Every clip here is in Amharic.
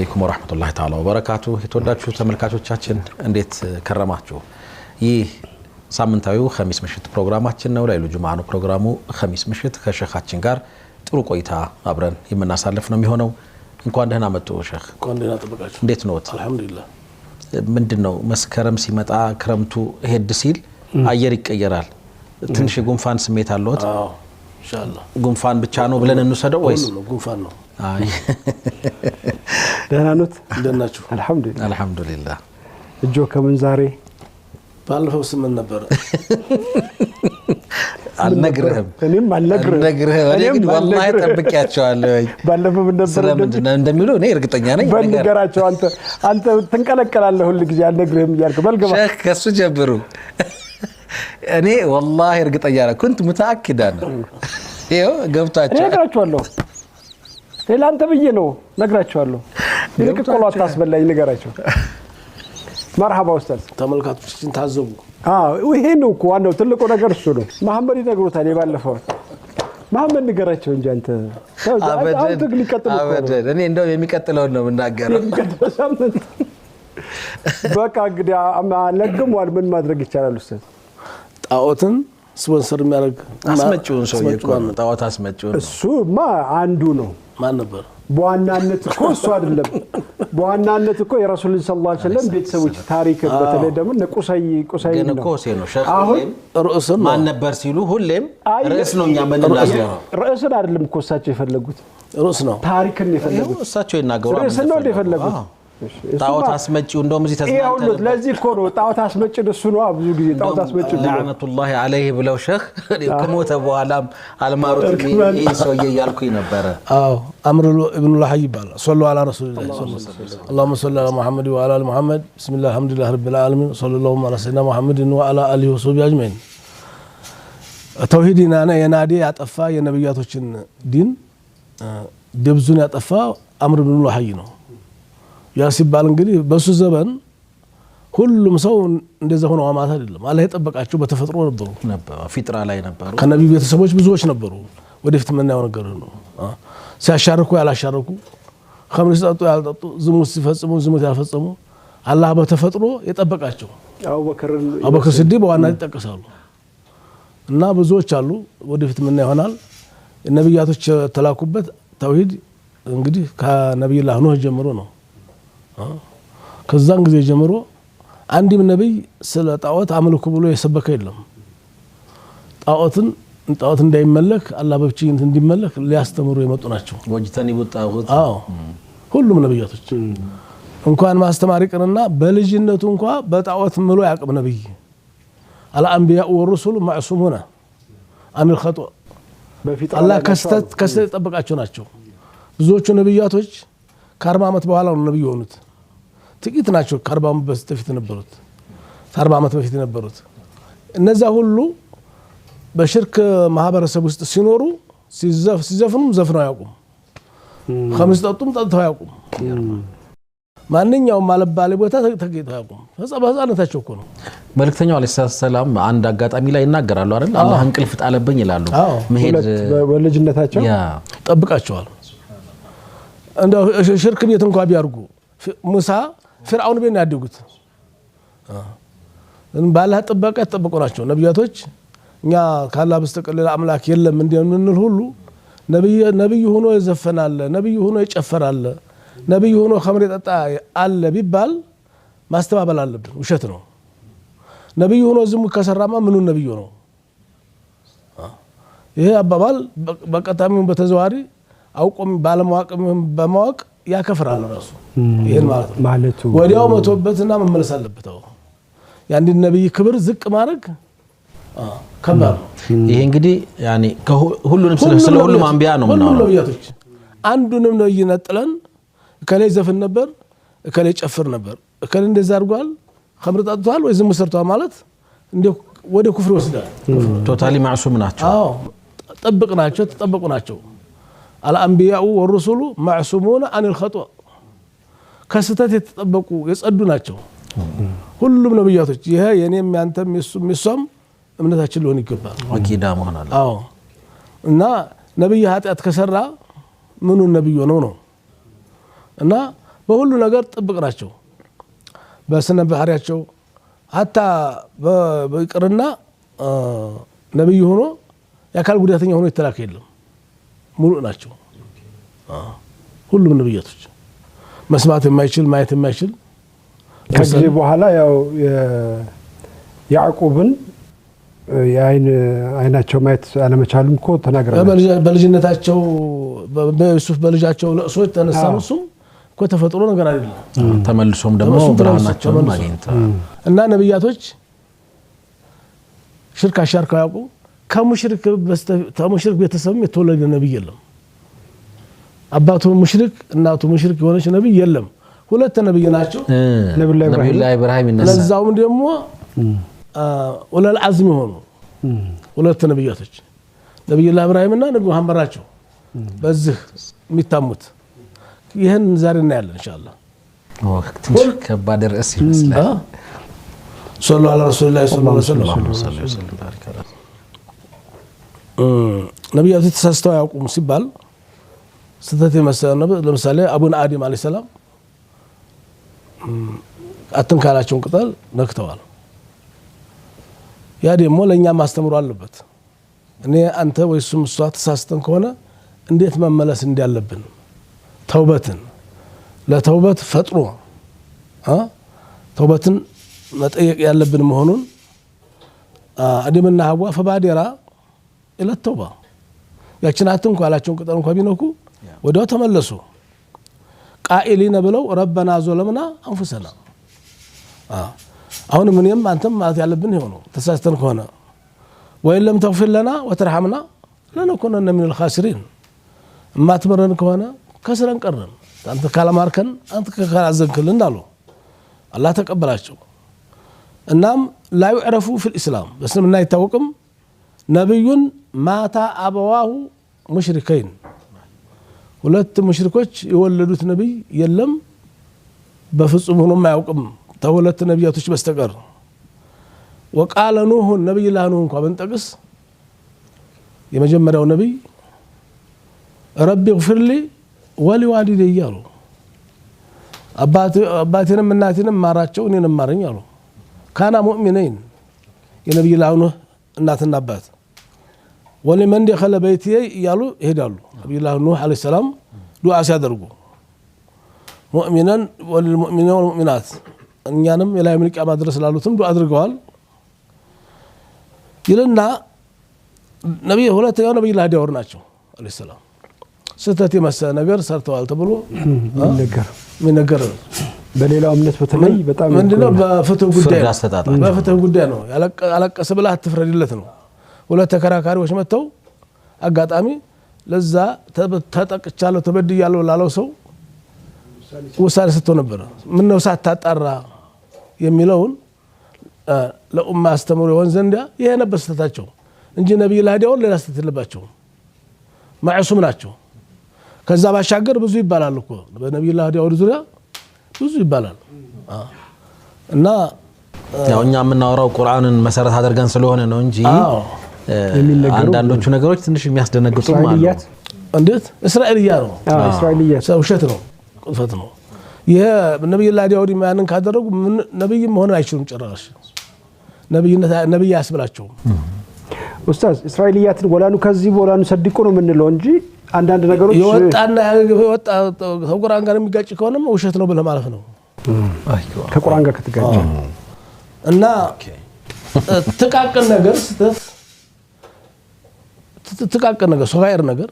አለይኩም ወራህመቱላሂ ተዓላ ወበረካቱሁ የተወዳችሁ ተመልካቾቻችን እንዴት ከረማችሁ ይህ ሳምንታዊው ኸሚስ ምሽት ፕሮግራማችን ነው ለይሉ ጁማዓ ነው ፕሮግራሙ ኸሚስ ምሽት ከሸኻችን ጋር ጥሩ ቆይታ አብረን የምናሳልፍ ነው የሚሆነው እንኳን ደህና መጡ ሸኽ እንኳን ደህና ተበቃችሁ እንዴት ነው አልহামዱሊላህ ምንድነው መስከረም ሲመጣ ክረምቱ ሄድ ሲል አየር ይቀየራል ትንሽ ጉንፋን ስሜት አለዎት አዎ ኢንሻአላህ ጉንፋን ብቻ ነው ብለን እንሰደው ወይስ ጉንፋን ነው አይ ደህና ኖት እንደናችሁ አልহামዱሊላህ እጆ ከምን ዛሬ ባለፈው ስምን ነበር አልነግርህም እኔም አልነግርህም እኔ والله ጠብቂያቸዋለሁ ባለፈው ምን ነበር እንደሚሉ እኔ እርግጠኛ ነኝ በነገራቸው አንተ ትንቀለቀላለህ ሁሉ ጊዜ አልነግርህም ይያልክ በልገባ ሸኽ ከሱ ጀብሩ እኔ والله እርግጠኛ ነኝ كنت متاكد ይሄው ገብታችሁ ነግራቸዋለሁ ለላንተ ብዬ ነው ነግራቸዋለሁ ይልቅ ቆሏት ታስበላኝ ንገራቸው مرحبا استاذ ተመልካቾችን ታዘቡ ይሄ ነው እኮ ዋናው ትልቁ ነገር እሱ ነው መሐመድ ይነግሩታል ይባለፈው መሐመድ ንገራቸው እንጂ አንተ አንተ ግን ይቀጥሉ አበደን እኔ እንደው የሚቀጥለው ነው የምናገረው በቃ እንግዲህ ለግሟል ምን ማድረግ ይቻላል ኡስታዝ ጣዖትን ስፖንሰር የሚያደርግ አስመጪውን ሰው ይቆም ጣዖት አስመጪውን እሱማ አንዱ ነው ማን ነበር በዋናነት እኮ እሱ አይደለም በዋናነት እኮ የረሱል ሰለላሁ ዐለይሂ ወሰለም ቤተሰቦች ታሪክ በተለይ ደግሞ ነቁሳይ ግን እኮ ነው ሸኽ ርዕስን ማን ነበር ሲሉ ሁሌም ርዕስ ነው ያመንላችሁ ርዕስን አይደለም እኮ እሳቸው የፈለጉት ርዕስ ነው ታሪክን የፈለጉት እሳቸው ይናገራሉ ርዕስ ነው የፈለጉት ጣዖት አስመጪው እንደውም እዚህ ተስማምተን ለዚህ እኮ ነው ጣዖት አስመጪ እሱ ነው ብዙ ጊዜ ጣዖት አስመጪ ለዓነቱላህ ዐለይሂ ብለው ሸኽ ከሞተ በኋላም አልማሩት ኢሶዬ ያልኩኝ ነበር አዎ አምሩ ኢብኑ ለሐይ ይባላል ሰለላሁ ዐላ ረሱሊላህ اللهم صل على محمد وعلى ال محمد بسم الله الحمد لله رب العالمين صلى الله على سيدنا محمد وعلى اله وصحبه اجمعين ተውሂድና የናዲ ያጠፋ የነብያቶችን ዲን ደብዙን ያጠፋ አምሩ ኢብኑ ለሐይ ነው ያ ሲባል እንግዲህ በሱ ዘመን ሁሉም ሰው እንደዛ ሆኖ አማት አይደለም አላህ የጠበቃቸው በተፈጥሮ ነበሩ ፊጥራ ላይ ነበሩ ከነብዩ ቤተሰቦች ብዙዎች ነበሩ ወደፊት ምን ያው ነገር ነው ሲያሻርኩ ያላሻርኩ ኸምር ሲጠጡ ያልጠጡ ዝሙት ሲፈጽሙ ዝሙት ያልፈጸሙ አላህ በተፈጥሮ የጠበቃቸው አቡበክር ሲዲቅ በዋናነት ይጠቀሳሉ እና ብዙዎች አሉ ወደፊት ምን ይሆናል ነብያቶች ተላኩበት ተውሂድ እንግዲህ ከነብዩላህ ኑህ ጀምሮ ነው ከዛን ጊዜ ጀምሮ አንድም ነብይ ስለ ጣዖት አምልኩ ብሎ የሰበከ የለም ጣዖት እንዳይመለክ አላህ በብቻው እንዲመለክ ሊያስተምሩ የመጡ ናቸው ወጅተኒ ቡጣሁት ሁሉም ነብያቶች እንኳን ማስተማር ይቅርና በልጅነቱ እንኳን በጣዖት ምሎ ያቀብ ነብይ الانبياء والرسل معصومون عن الخطا አላህ ከስተት ተጠብቃቸው ናቸው ብዙዎቹ ነብያቶች ከ40 አመት በኋላ ነው ነብይ ሆኑት ጥቂት ናቸው ከ40 አመት በፊት ነበሩት 40 አመት በፊት ነበሩት እነዛ ሁሉ በሽርክ ማህበረሰብ ውስጥ ሲኖሩ ሲዘፍኑ ዘፍነው ያቁም ኸምስ ጠጡም ጠጥተው ያቁም ማንኛውም ማለባለ ቦታ ተገኝተው ያቁም ህፃናታቸው እኮ ነው መልእክተኛው አለይሂ ሰላም አንድ አጋጣሚ ላይ ይናገራሉ አይደል አላህ እንቅልፍ ጣለብኝ ይላሉ መሄድ በልጅነታቸው ጠብቃቸዋል እንደ ሽርክ ቤት እንኳን ቢያርጉ ሙሳ ፍርዓውን ቤት ያድጉት ባላህ ጥበቃ ተጠብቆናቸው ነብያቶች እኛ ካላ በስተቀር ሌላ አምላክ የለም እንደምንል ሁሉ ነብይ ሆኖ ይዘፈናል ነብይ ሆኖ ይጨፈራል ነብይ ሆኖ ኸምር ይጠጣ አለ ቢባል ማስተባበል አለብን ውሸት ነው ነብይ ሆኖ ዝም ከሰራማ ምኑ ነብይ ነው ይሄ አባባል በቀጣሚው በተዘዋሪ አውቆም ባለማወቅም በማወቅ ያከፍራል ራሱ ይሄን ማለት ነው ወዲያው መቶበትና መመለስ አለበት ያን ነብይ ክብር ዝቅ ማድረግ ከባድ ይሄ እንግዲህ ያኒ ሁሉንም ስለ ሁሉም አንቢያ ነው ሁሉም ነብያቶች አንዱንም ነው ይነጥለን ከላይ ዘፈን ነበር ከላይ ጨፍር ነበር ከላይ እንደዛ አድርጓል ኸምር ጠጥቷል ወይ ዝም ሰርቷል ማለት እንደ ወደ ኩፍር ወስዳል ቶታሊ ማዕሱም ናቸው ጠብቅናቸው ተጠብቁናቸው الانبياء والرسل معصومون عن الخطا ከስተት የተጠበቁ የጸዱ ናቸው ሁሉም ነብያቶች ይሄ የኔም ያንተም የሱም እምነታችን ሊሆን ይገባል አቂዳ መሆን አለ እና ነብይ ኃጢአት ከሰራ ምኑ ነብዩ ነው እና በሁሉ ነገር ጥብቅ ናቸው በስነ ባህሪያቸው አታ በቅርና ነብይ ሆኖ ያካል ጉዳተኛ ሆኖ የተላከ የለም ሙሉ ናቸው ሁሉም ነብያቶች መስማት የማይችል ማየት የማይችል ከዚህ በኋላ ያው ያዕቆብን አይናቸው ማየት አለመቻሉም እኮ ተናግረናል በልጅነታቸው በዩሱፍ በልጃቸው ለእሱ ተነሳው እሱ እኮ ተፈጥሮ ነገር አይደለም ተመልሶም ደግሞ ብርሃናቸው ማግኘት እና ነብያቶች ሽርክ አሻርከው ያውቁ ከሙሽሪክ ቤተሰብ የተወለደ ነብይ የለም አባቱ ሙሽሪክ እናቱ ሙሽሪክ የሆነች ነብይ የለም ሁለት ነብይ ናቸው ነብዩላህ ኢብራሂም ይነሳ ለዛውም ደግሞ ወለል አዝም ሆኑ ሁለት ነብያቶች ነብዩላህ ኢብራሂም እና ነብዩ መሐመድ ናቸው በዚህ የሚታሙት ይሄን ዛሬ እናያለን ኢንሻአላህ ትንሽ ከባድ ርዕስ ይመስላል ሰለላሁ ዐለይሂ ወሰለም ሰለላሁ ዐለይሂ ወሰለም ነብያቱ ተሳስተው ያውቁም ሲባል ስተት የመሰለ ለምሳሌ አቡነ አደም አለይሂ ሰላም አትንካላቸውን ቅጠል ነክተዋል ያ ደግሞ ለኛ ማስተምሩ አለበት እኔ አንተ ወይሱም እሷ ተሳስተን ከሆነ እንዴት መመለስ እንዳለብን ተውበትን ለተውበት ፈጥሮ ተውበትን መጠየቅ ያለብን መሆኑን አደምና ሐዋ ፈባዲራ ኢለ ተውባ ያችን አትንካላቸውን ቅጠል እንኳን ቢነኩ ወዲያው ተመለሱ ቃኢሊነ ብለው ረበና ዞለምና አንፉሰና አሁን ምንም አንተም ማለት ያለብን ይሆኑ ተሳስተን ከሆነ ወይለም ተግፊር ለና ወተርሐምና ለነኩነነ ሚነል ኻሲሪን ማትመረን ከሆነ ከስረን ቀረን አንተ ካላማርከን አንተ ካላዘንክልን አሉ አላህ ተቀበላቸው እናም ላ ይዕረፉ ፊል ኢስላም በእስልምና አይታወቅም ነብዩን ማታ አበዋሁ ሙሽሪከይን ሁለት ሙሽሪኮች የወለዱት ነብይ የለም በፍጹም ሆኖ ማያውቅም ተሁለት ነብያቶች በስተቀር ወቃለ ኑህ ነብይ ላኑ እንኳን በንጠቅስ የመጀመሪያው ነብይ ረቢ اغفر لي ولوالدي አሉ አባቴንም እናቴንም ማራቸው እኔንም ማረኝ አሉ ካና ሙእሚነይን የነብይ ላኑ እናትና አባት ወለመን دخل بيتي ያሉ ይሄዳሉ ነብይ ላኑ አለይሂ ሰላም ዱዓ ሲያደርጉ ሙእሚናን ወልሙእሚናን ወልሙእሚናት እኛንም የላይ መልቂያ ማድረስ ላሉትም ዱዓ አድርገዋል ይልና ነብይ ሁለተኛው ነብይ ላዲያወር ናቸው አለይሂ ሰላም ስተት የመሰለ ነገር ሰርተዋል ተብሎ ነገር በሌላው እምነት በተለይ በጣም ምንድነው በፍትህ ጉዳይ ነው ያለቀሰ ብላ አትፍረድለት ነው ሁለት ተከራካሪዎች መተው አጋጣሚ ለዛ ተጠቅቻለሁ ተበድያለሁ ላለው ሰው ውሳኔ ሰጥቶ ነበር ምን ነው ሳታጣራ የሚለውን ለኡማ አስተምሮ ይሆን ዘንድ ይሄ ነበር ስተታቸው እንጂ ነብይ ላዲያው ሌላ ስተት የለባቸው ማዕሱም ናቸው ከዛ ባሻገር ብዙ ይባላል እኮ በነብይ ላዲያው ዙሪያ ብዙ ይባላል እና ያው እኛ የምናወራው ቁርአንን መሰረት አድርገን ስለሆነ ነው እንጂ አንዳንዶቹ ነገሮች ትንሽ የሚያስደነግጡ ማለት እንዴት እስራኤልያ ነው እስራኤልያ ውሸት ነው ቁልፈት ነው ይሄ ነብይ ላዲያው ዲማንን ካደረጉ ነብይ መሆን አይችሉም ጭራሽ ነብይ ያስብላቸው ኡስታዝ እስራኤልያትን ወላኑ ከዚህ ወላኑ ሰድቆ ነው ምንለው እንጂ አንዳንድ ነገሮች ይወጣና ይወጣ ከቁርአን ጋር የሚጋጭ ከሆነም ውሸት ነው ብለህ ማለት ነው ከቁርአን ጋር ከተጋጨ እና ተቃቀን ነገር ተቃቀን ነገር ሶጋየር ነገር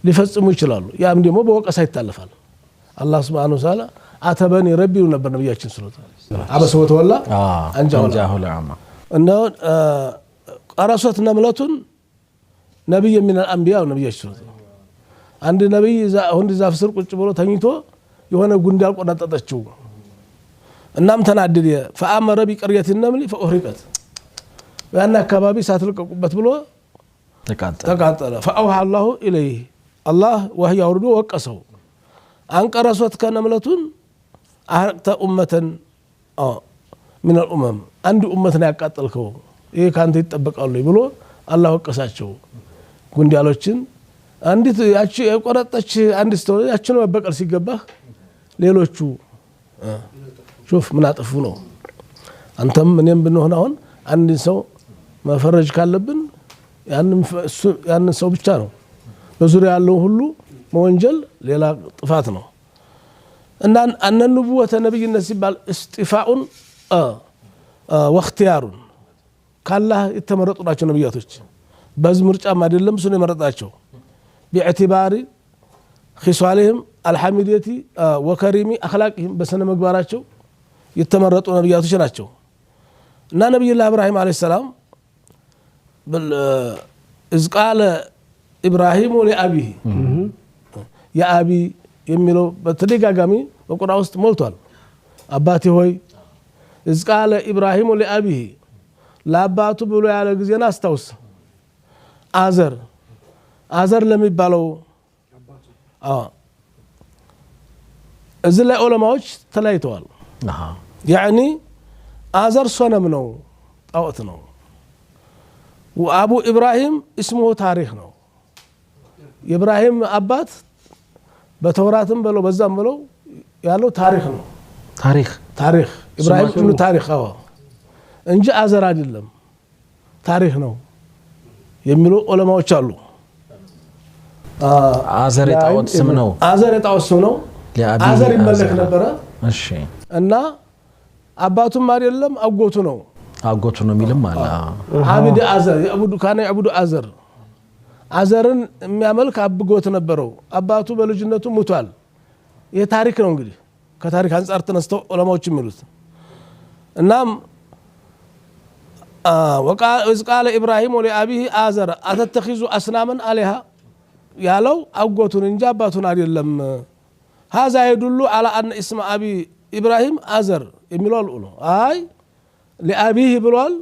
ሊፈጽሙ ይችላሉ ያም ደግሞ በወቀሳ ይታለፋል አላህ Subhanahu Wa Ta'ala አተበኒ ረቢ ነበር ነብያችን ሰለላሁ አበሰ ወተወላ አንጃሁ ለአማ እና ቀራሶት ነምለቱን ነብይ من الانبياء ነብያችን አንድ ነብይ አሁን ዛፍ ስር ቁጭ ብሎ ተኝቶ የሆነ ጉንዳል ቆናጠጠችው እናም ተናደደ فامر بقريه النمل فاحرقت ያና አካባቢ ሳትልቀቁበት ብሎ ተቃጠለ فاوحى الله اليه الله وحي አውርዶ ወቀሰው አንቀራሶት ከነምለቱን አርቅተ ኡመተን من الامم አንድ ኡመት ነው ያቃጠልከው ይሄ ካንተ ይተበቃሉ ብሎ አላህ ወቀሳቸው ጉንዳሎችን አንዲት ያቺ የቆረጠች አንድ ስተው ያቺ ነው መበቀል ሲገባህ ሌሎቹ ሹፍ ምን አጥፉ ነው አንተም እኔም ብንሆን አሁን አንድ ሰው መፈረጅ ካለብን ያንን ሰው ብቻ ነው በዙሪያ ያለው ሁሉ መወንጀል ሌላ ጥፋት ነው እና አንነብወተ ነብይነት ሲባል እስጢፋኡን ወእክትያሩን ካላህ የተመረጡ ናቸው ነብያቶች በዝ ምርጫም አይደለም እሱ ነው የመረጣቸው باعتبار خصالهم الحميدية وكريم أخلاقهم بسنة مقباراتهم يتمرطوا نبياتوش ناتشو نا نبي الله إبراهيم عليه السلام إذ قال إبراهيم لأبيه يا أبي يميلو بتدقى قامي وقرأ وسط مولتوال أباتي هوي إذ قال إبراهيم لأبيه لا أباتو بلو على قزينا استوس آزر لم يبالو እዚህ ላይ ዑለማዎች ተለያይተዋል ያኒ አዘር ሶነም ነው ጣዖት ነው ወአቡ ኢብራሂም እስሙ ታሪክ ነው ኢብራሂም አባት በተውራትም ብለው በዛም ብለው ያለው ታሪክ ነው ታሪክ ኢብራሂም ኢብኑ ታሪክ እንጂ አዘር አይደለም ታሪክ ነው የሚሉ ዑለማዎች አሉ አዘር የጣዖት ስም ነው አዘር የጣዖት ስም ነው አዘር ይመለክ ነበረ እሺ እና አባቱም አይደለም አጎቱ ነው የሚልም አለ አብድ አዘር ያቡዱ ካነ ያቡዱ አዘርን የሚያመልክ አብጎት ነበረው አባቱ በልጅነቱ ሙቷል ይሄ ታሪክ ነው እንግዲህ ከታሪክ አንፃር ተነስተው ዑለማዎች የሚሉት እናም وقال إبراهيم لأبيه آزر أتتخذ أصناما آلهة ያለው አጎቱን እንጂ አባቱን አይደለም هذا يدل على أن اسم أبي إبراهيم آزر የሚለው አይ ለአቢህ ብሏል